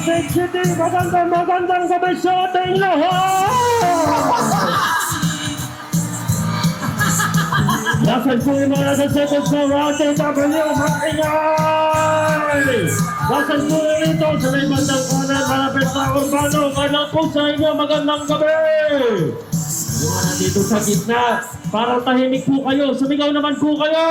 Pasig City, magandang gabi sa ating lahat! Nasaan po yung mga nasa second floor ating W, maingay! Nasaan po yung rito sa may bandang kanan, malapit sa Urbano, kailan po sa inyo magandang gabi! Yung mga nandito sa gitna, parang tahimik po kayo, sumigaw naman po kayo!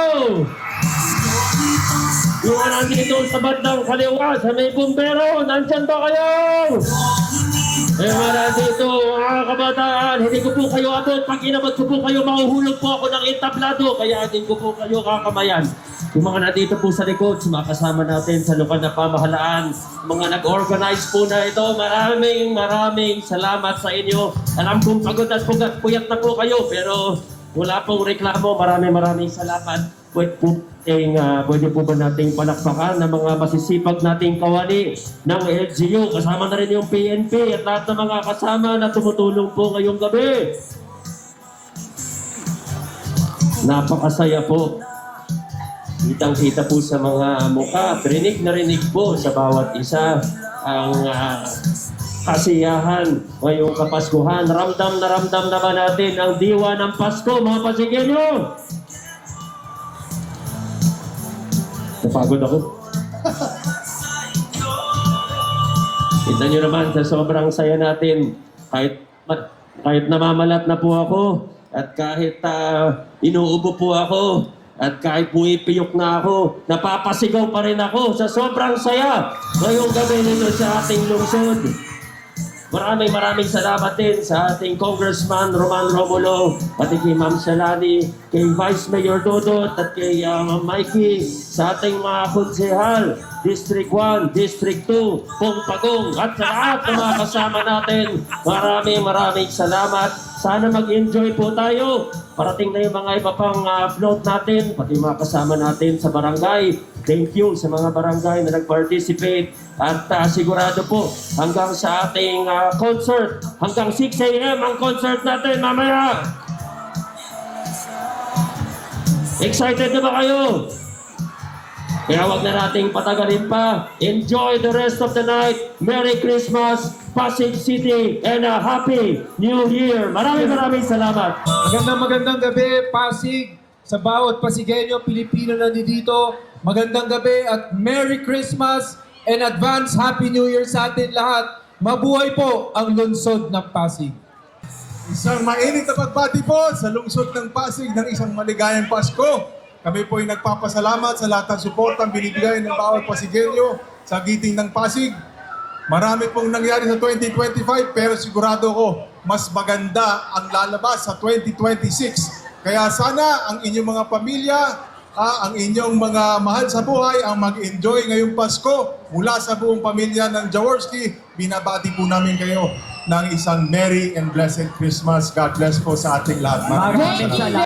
Yung mga nandito sa bandang kaliwa, sa may bumbero, nandyan ba kayo? Yung mga nandito, mga kabataan, hindi ko po kayo abot. Pag inabot ko po kayo, mahuhulog po ako ng entablado, kaya hindi ko po kayo kakamayan. Yung mga nandito po sa likod, sumakasama natin sa lokal na pamahalaan, mga nag-organize po na ito, maraming salamat sa inyo. Alam kong pagod at puyat na po kayo, pero wala pong reklamo. Maraming salamat. Pwede po ba nating palakpakan ng mga masisipag nating kawani ng LGU, kasama na rin yung PNP at lahat ng mga kasama na tumutulong po ngayong gabi. Napakasaya po. Kitang-kita po sa mga mukha. Rinig na rinig po sa bawat isa ang kasiyahan ngayong Kapaskuhan. Ramdam na ba natin ang diwa ng Pasko, mga Pasigenyo? Napagod ako. Kita nyo naman sa sobrang saya natin, kahit namamalat na po ako, at kahit inuubo po ako, at kahit pumipiyok na ako, napapasigaw pa rin ako sa sobrang saya ngayong gabi nito sa ating lungsod. Maraming salamat din sa ating Congressman Roman Romulo, pati kay Ma'am Shalani, kay Vice Mayor Dodot, at kay Mikey, sa ating mga konsehal, District 1, District 2, Pagong, at sa lahat ng mga kasama natin. Maraming salamat. Sana mag-enjoy po tayo. Parating na yung mga iba pang float natin, pati mga kasama natin sa barangay. Thank you sa mga barangay na nag-participate. At sigurado po, hanggang sa ating concert, hanggang 6 a.m. ang concert natin mamaya. Excited na ba kayo? Kaya wag na nating patagalin pa. Enjoy the rest of the night. Merry Christmas, Pasig City, and a Happy New Year. Maraming salamat. Magandang gabi, Pasig. Sa bawat Pasigenyo, Pilipino na dito. Magandang gabi at Merry Christmas and advance Happy New Year sa atin lahat. Mabuhay po ang lungsod ng Pasig. Isang mainit na pagbati po sa lungsod ng Pasig ng isang maligayang Pasko. Kami po ay nagpapasalamat sa lahat ng suportang binibigay ng bawat Pasigenyo sa giting ng Pasig. Marami pong nangyari sa 2025 pero sigurado ko mas maganda ang lalabas sa 2026. Kaya sana ang inyong mga pamilya, ang inyong mga mahal sa buhay ang mag-enjoy ngayong Pasko. Mula sa buong pamilya ng Jaworski, binabati po namin kayo ng isang Merry and Blessed Christmas. God bless po sa ating lahat. Maraming salamat.